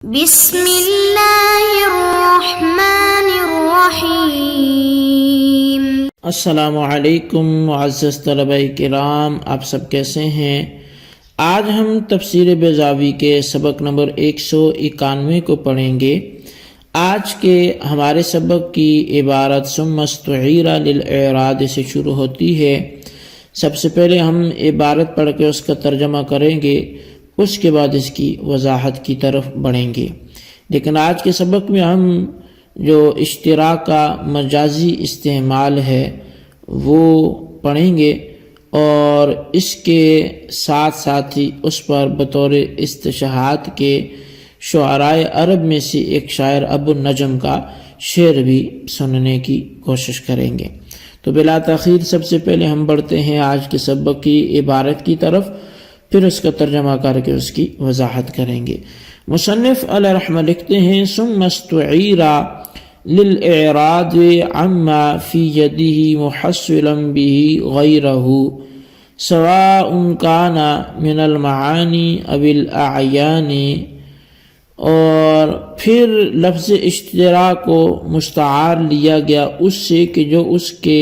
بسم اللہ الرحمن الرحیم۔ السلام علیکم معزز طلبہ کرام، آپ سب کیسے ہیں؟ آج ہم تفسیر بیضاوی کے سبق نمبر 191 کو پڑھیں گے۔ آج کے ہمارے سبق کی عبارت ثم استعیر للاعراض سے شروع ہوتی ہے۔ سب سے پہلے ہم عبارت پڑھ کے اس کا ترجمہ کریں گے، اس کے بعد اس کی وضاحت کی طرف بڑھیں گے۔ لیکن آج کے سبق میں ہم جو اشتراک کا مجازی استعمال ہے وہ پڑھیں گے، اور اس کے ساتھ ساتھ ہی اس پر بطور استشہاد کے شعرائے عرب میں سے ایک شاعر ابو النجم کا شعر بھی سننے کی کوشش کریں گے۔ تو بلا تاخیر سب سے پہلے ہم بڑھتے ہیں آج کے سبق کی عبارت کی طرف، پھر اس کا ترجمہ کر کے اس کی وضاحت کریں گے۔ مصنف علیہ رحمہ لکھتے ہیں ثم استعیر للاعراض عما فی یدہ محصلا به غیرہ سواء کان من المعانی او الاعیان، اور پھر لفظ اشتراک کو مستعار لیا گیا اس سے کہ جو اس کے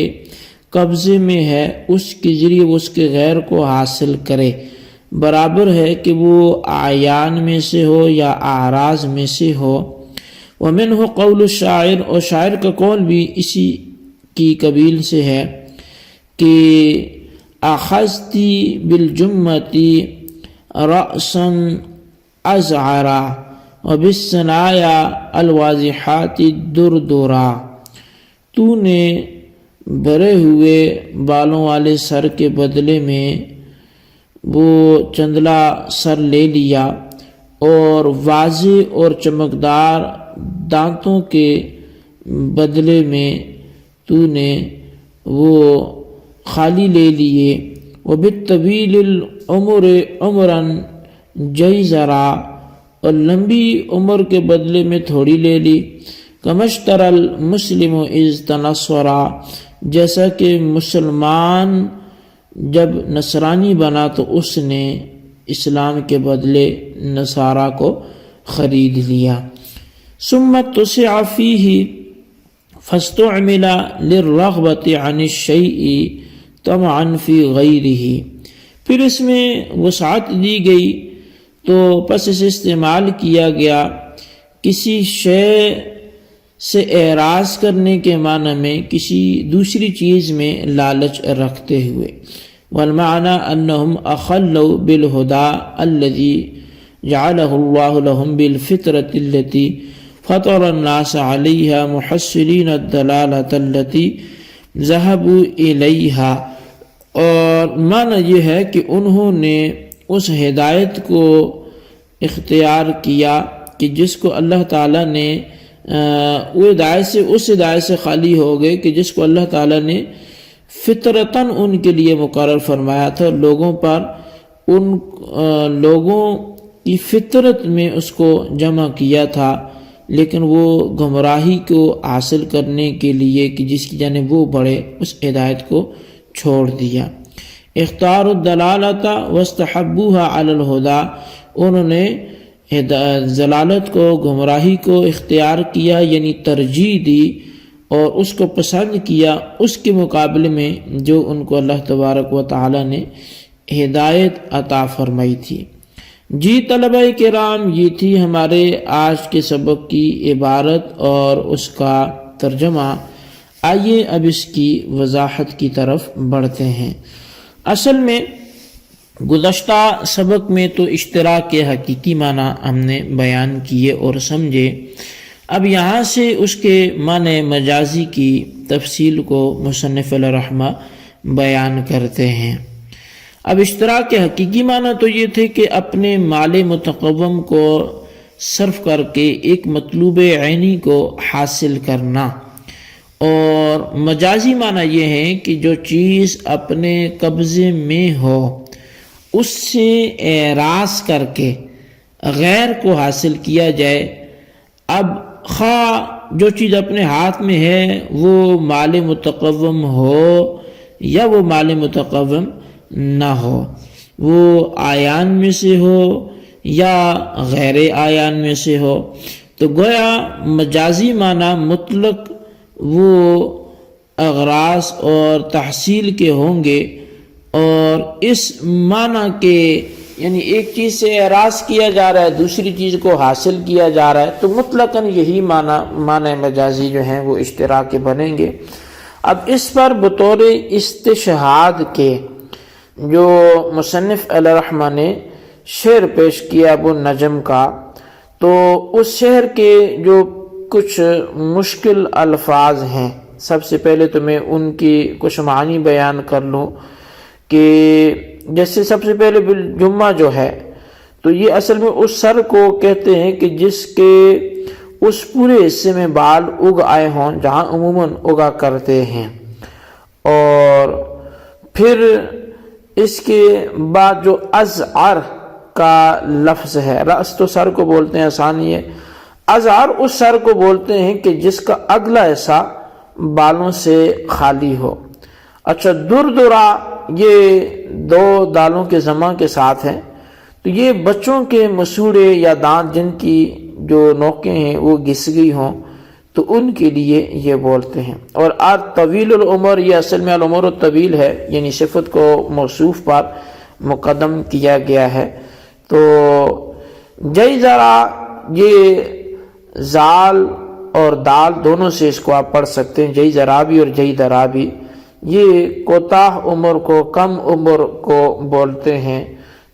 قبضے میں ہے، اس کے ذریعے وہ اس کے غیر کو حاصل کرے، برابر ہے کہ وہ اعیان میں سے ہو یا اعراض میں سے ہو۔ ومنہ قول الشاعر، اور شاعر کا قول بھی اسی کی قبیل سے ہے کہ اخذتی بالجمتی رأسا ازعرا وبالثنایا الواضحات دردرا، تو نے بھرے ہوئے بالوں والے سر کے بدلے میں وہ چندلا سر لے لیا، اور واضح اور چمکدار دانتوں کے بدلے میں تو نے وہ خالی لے لیے۔ وبالطویل العمر عمرا جیزرا، اور لمبی عمر کے بدلے میں تھوڑی لے لی۔ کمشتر المسلم اذ تنصرا، جیسا کہ مسلمان جب نصرانی بنا تو اس نے اسلام کے بدلے نصارہ کو خرید لیا۔ ثم اتسع فیہ فاستعمل للرغبۃ عن الشیء طمعا فی غیرہ، پھر اس میں وسعت دی گئی تو پس اسے استعمال کیا گیا کسی شے سے اعراض کرنے کے معنی میں کسی دوسری چیز میں لالچ رکھتے ہوئے۔ والمعنى انہم اخلوا بالہدى الذي جعله اللہ لهم بالفطرۃ التي فطر الناس علیہا محصلین الدلالۃ التي ذهبوا الیہا، اور معنی یہ ہے کہ انہوں نے اس ہدایت کو اختیار کیا کہ جس کو اللہ تعالیٰ نے اس ہدایت سے خالی ہو گئے کہ جس کو اللہ تعالیٰ نے فطرتاً ان کے لیے مقرر فرمایا تھا، لوگوں پر ان لوگوں کی فطرت میں اس کو جمع کیا تھا، لیکن وہ گمراہی کو حاصل کرنے کے لیے کہ جس کی جانب وہ بڑھے اس ہدایت کو چھوڑ دیا۔ اختار الدلالۃ واستحبوها علی الہدی، انہوں نے ضلالت کو، گمراہی کو اختیار کیا یعنی ترجیح دی اور اس کو پسند کیا اس کے مقابلے میں جو ان کو اللہ تبارک و تعالی نے ہدایت عطا فرمائی تھی۔ جی طلبہ کرام، یہ تھی ہمارے آج کے سبق کی عبارت اور اس کا ترجمہ۔ آئیے اب اس کی وضاحت کی طرف بڑھتے ہیں۔ اصل میں گزشتہ سبق میں تو اشتراک کے حقیقی معنی ہم نے بیان کیے اور سمجھے، اب یہاں سے اس کے معنی مجازی کی تفصیل کو مصنف علیہ رحمہ بیان کرتے ہیں۔ اب اشتراک کے حقیقی معنی تو یہ تھے کہ اپنے مال متقوم کو صرف کر کے ایک مطلوب عینی کو حاصل کرنا، اور مجازی معنی یہ ہے کہ جو چیز اپنے قبضے میں ہو اس سے اعراض کر کے غیر کو حاصل کیا جائے۔ اب خواہ جو چیز اپنے ہاتھ میں ہے وہ مال متقوم ہو یا وہ مال متقوم نہ ہو، وہ آیان میں سے ہو یا غیر آیان میں سے ہو، تو گویا مجازی معنی مطلق وہ اغراض اور تحصیل کے ہوں گے، اور اس معنی کے یعنی ایک چیز سے اعراض کیا جا رہا ہے، دوسری چیز کو حاصل کیا جا رہا ہے، تو مطلقاً یہی معنی مجازی جو ہیں وہ اشتراکی بنیں گے۔ اب اس پر بطور استشہاد کے جو مصنف علیہ رحمہ نے شعر پیش کیا ابو النجم کا، تو اس شعر کے جو کچھ مشکل الفاظ ہیں، سب سے پہلے تو میں ان کی کچھ معنی بیان کر لوں کہ جیسے سب سے پہلے بالجمہ جو ہے، تو یہ اصل میں اس سر کو کہتے ہیں کہ جس کے اس پورے حصے میں بال اگ آئے ہوں جہاں عموماً اگا کرتے ہیں۔ اور پھر اس کے بعد جو ازعر کا لفظ ہے، رأس تو سر کو بولتے ہیں، آسانی ہے، ازعر اس سر کو بولتے ہیں کہ جس کا اگلا حصہ بالوں سے خالی ہو۔ اچھا، دردرا یہ دو دالوں کے جمع کے ساتھ ہے، تو یہ بچوں کے مسوڑے یا دانت جن کی جو نوکیں ہیں وہ گھس گئی ہوں تو ان کے لیے یہ بولتے ہیں۔ اور طویل العمر، یہ اصل میں العمر الطویل ہے، یعنی صفت کو موصوف پر مقدم کیا گیا ہے۔ تو جئی ذرا، یہ زال اور دال دونوں سے اس کو آپ پڑھ سکتے ہیں، جئی ذرا بھی اور جئی درا بھی، یہ کوتاہ عمر کو، کم عمر کو بولتے ہیں۔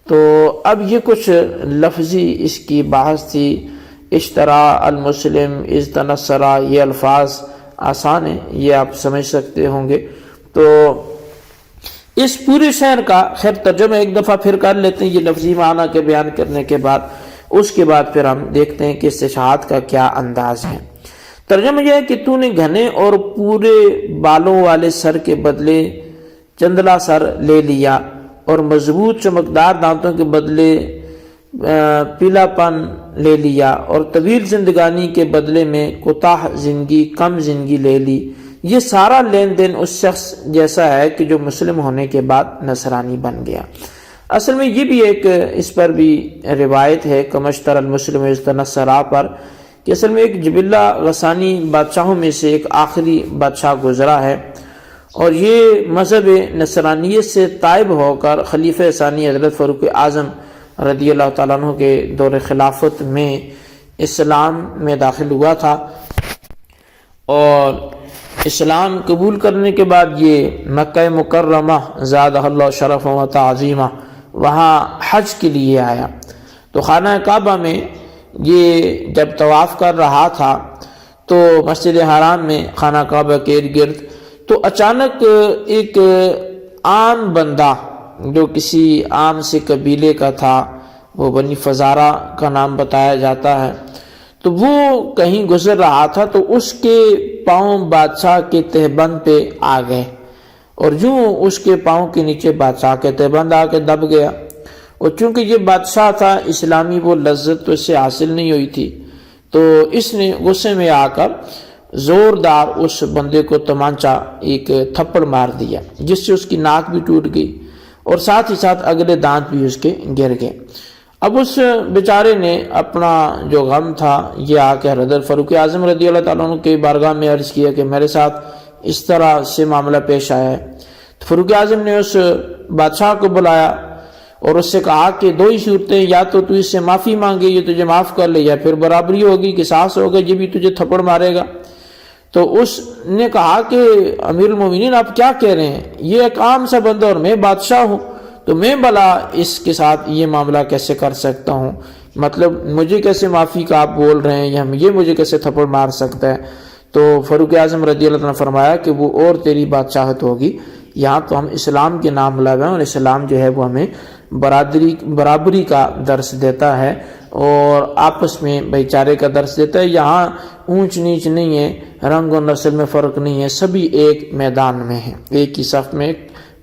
تو اب یہ کچھ لفظی اس کی بحث تھی، اشترا، المسلم، ازتنصرا، یہ الفاظ آسان ہیں، یہ آپ سمجھ سکتے ہوں گے۔ تو اس پورے شعر کا خیر ترجمہ ایک دفعہ پھر کر لیتے ہیں یہ لفظی معنی کے بیان کرنے کے بعد، اس کے بعد پھر ہم دیکھتے ہیں کہ استشہاد کا کیا انداز ہے۔ ترجمہ یہ ہے کہ تو نے گھنے اور پورے بالوں والے سر کے بدلے چندلا سر لے لیا، اور مضبوط چمکدار دانتوں کے بدلے پیلا پن لے لیا، اور طویل زندگانی کے بدلے میں کوتاہ زندگی، کم زندگی لے لی۔ یہ سارا لین دین اس شخص جیسا ہے کہ جو مسلم ہونے کے بعد نصرانی بن گیا۔ اصل میں یہ بھی ایک اس پر بھی روایت ہے کمشتر المسلم ازتنصرا پر، کہ اصل میں ایک جبلہ غسانی بادشاہوں میں سے ایک آخری بادشاہ گزرا ہے، اور یہ مذہب نصرانیت سے تائب ہو کر خلیفہ ثانی حضرت فاروق اعظم رضی اللہ تعالیٰ عنہ کے دور خلافت میں اسلام میں داخل ہوا تھا، اور اسلام قبول کرنے کے بعد یہ مکہ مکرمہ زادہ اللہ شرف و تعظیمہ وہاں حج کے لیے آیا۔ تو خانہ کعبہ میں یہ جب طواف کر رہا تھا تو مسجد حرام میں خانہ کعبہ کے ارد گرد، تو اچانک ایک عام بندہ جو کسی عام سے قبیلے کا تھا، وہ بنی فزارہ کا نام بتایا جاتا ہے، تو وہ کہیں گزر رہا تھا، تو اس کے پاؤں بادشاہ کے تہبند پہ آ گئے، اور جو اس کے پاؤں کے نیچے بادشاہ کے تہبند آ کے دب گیا۔ اور چونکہ یہ بادشاہ تھا، اسلامی وہ لذت تو اس سے حاصل نہیں ہوئی تھی، تو اس نے غصے میں آ کر زوردار اس بندے کو تمانچہ ایک تھپڑ مار دیا، جس سے اس کی ناک بھی ٹوٹ گئی اور ساتھ ہی ساتھ اگلے دانت بھی اس کے گر گئے۔ اب اس بیچارے نے اپنا جو غم تھا یہ آ کے حضرت فاروق اعظم رضی اللہ تعالیٰ عنہ کے بارگاہ میں عرض کیا کہ میرے ساتھ اس طرح سے معاملہ پیش آیا ہے۔ تو فاروق اعظم نے اس بادشاہ کو بلایا اور اس سے کہا کہ دو ہی صورتیں، یا تو اس سے معافی مانگے، یہ تجھے معاف کر لے، یا پھر برابری ہوگی، قصاص ہوگا، یہ بھی تجھے تھپڑ مارے گا۔ تو اس نے کہا کہ امیر المومنین آپ کیا کہہ رہے ہیں، یہ ایک عام سا بندہ اور میں بادشاہ ہوں، تو میں بھلا اس کے ساتھ یہ معاملہ کیسے کر سکتا ہوں، مطلب مجھے کیسے معافی کا آپ بول رہے ہیں، یا یہ مجھے کیسے تھپڑ مار سکتا ہے۔ تو فاروق اعظم رضی اللہ عنہ نے فرمایا کہ وہ اور تیری بادشاہت ہوگی، یہاں تو ہم اسلام کے نام لائے ہیں، اور اسلام جو ہے وہ ہمیں برابری کا درس دیتا ہے اور آپس میں بھائی چارے کا درس دیتا ہے۔ یہاں اونچ نیچ نہیں ہے، رنگ و نسل میں فرق نہیں ہے، سبھی ایک میدان میں ہیں، ایک ہی صف میں،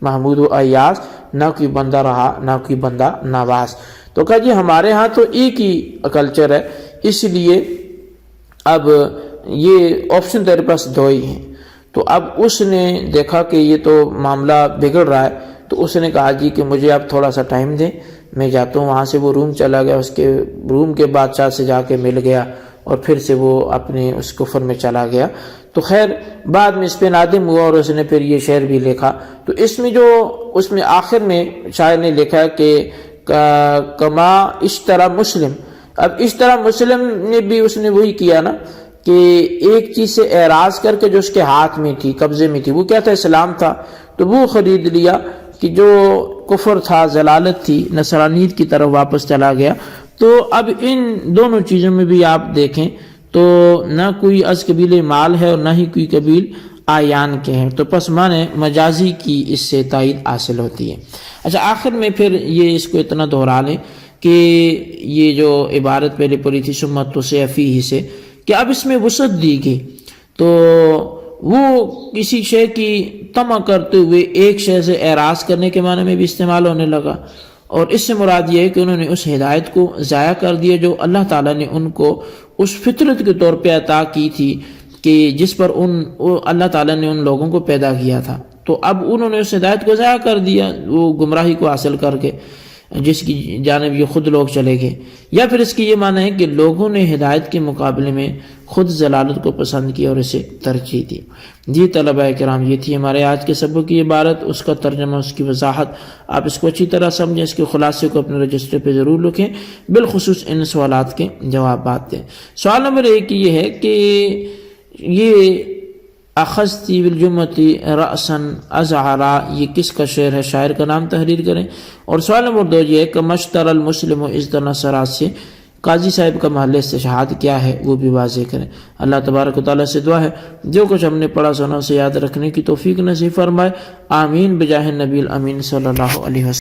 محمود و ایاز، نہ کوئی بندہ رہا نہ کوئی بندہ نواز۔ تو کہا جی ہمارے ہاں تو ایک ہی کلچر ہے، اس لیے اب یہ آپشن تیرے پاس دو ہی ہیں۔ تو اب اس نے دیکھا کہ یہ تو معاملہ بگڑ رہا ہے، تو اس نے کہا جی کہ مجھے آپ تھوڑا سا ٹائم دیں، میں جاتا ہوں، وہاں سے وہ روم چلا گیا، اس کے روم کے بادشاہ سے جا کے مل گیا اور پھر سے وہ اپنے اس کفر میں چلا گیا۔ تو خیر بعد میں اس پہ نادم ہوا اور اس نے پھر یہ شعر بھی لکھا۔ تو اس میں جو اس میں آخر میں شاعر نے لکھا کہ کما اشترا مسلم۔ اب اشترا مسلم نے بھی اس نے وہی کیا نا کہ ایک چیز سے اعراض کر کے جو اس کے ہاتھ میں تھی، قبضے میں تھی، وہ کیا تھا؟ اسلام تھا، تو وہ خرید لیا کہ جو کفر تھا، ضلالت تھی، نصرانیت کی طرف واپس چلا گیا۔ تو اب ان دونوں چیزوں میں بھی آپ دیکھیں تو نہ کوئی از قبیل مال ہے اور نہ ہی کوئی قبیل آیان کے ہیں، تو پس معنی مجازی کی اس سے تائید حاصل ہوتی ہے۔ اچھا آخر میں پھر یہ اس کو اتنا دہرا لیں کہ یہ جو عبارت پہلے پڑھی تھی سمت توسع فیہ سے، کہ اب اس میں وسعت دی گئی، تو وہ کسی شے کی طمع کرتے ہوئے ایک شے سے اعراض کرنے کے معنی میں بھی استعمال ہونے لگا، اور اس سے مراد یہ ہے کہ انہوں نے اس ہدایت کو ضائع کر دیا جو اللہ تعالیٰ نے ان کو اس فطرت کے طور پہ عطا کی تھی کہ جس پر اللہ تعالیٰ نے ان لوگوں کو پیدا کیا تھا۔ تو اب انہوں نے اس ہدایت کو ضائع کر دیا وہ گمراہی کو حاصل کر کے، جس کی جانب یہ خود لوگ چلے گئے، یا پھر اس کی یہ معنی ہے کہ لوگوں نے ہدایت کے مقابلے میں خود ضلالت کو پسند کیا اور اسے ترجیح دی۔ جی طلبہ کرام، یہ تھی ہمارے آج کے سبق کی عبارت، اس کا ترجمہ، اس کی وضاحت، آپ اس کو اچھی طرح سمجھیں، اس کے خلاصے کو اپنے رجسٹر پہ ضرور لکھیں، بالخصوص ان سوالات کے جوابات دیں۔ سوال نمبر 1 یہ ہے کہ یہ اخذتی بالجمعتی رأسن ازعرا یہ کس کا شعر ہے؟ شاعر کا نام تحریر کریں۔ اور سوال نمبر 2 یہ ہے کہ مشتر المسلم ازد نصرات سے قاضی صاحب کا محل استشہاد کیا ہے وہ بھی واضح کریں۔ اللہ تبارک و تعالیٰ سے دعا ہے جو کچھ ہم نے پڑھا سنا اسے یاد رکھنے کی توفیق نصیب فرمائے، آمین بجاہ نبی الامین صلی اللہ علیہ وسلم۔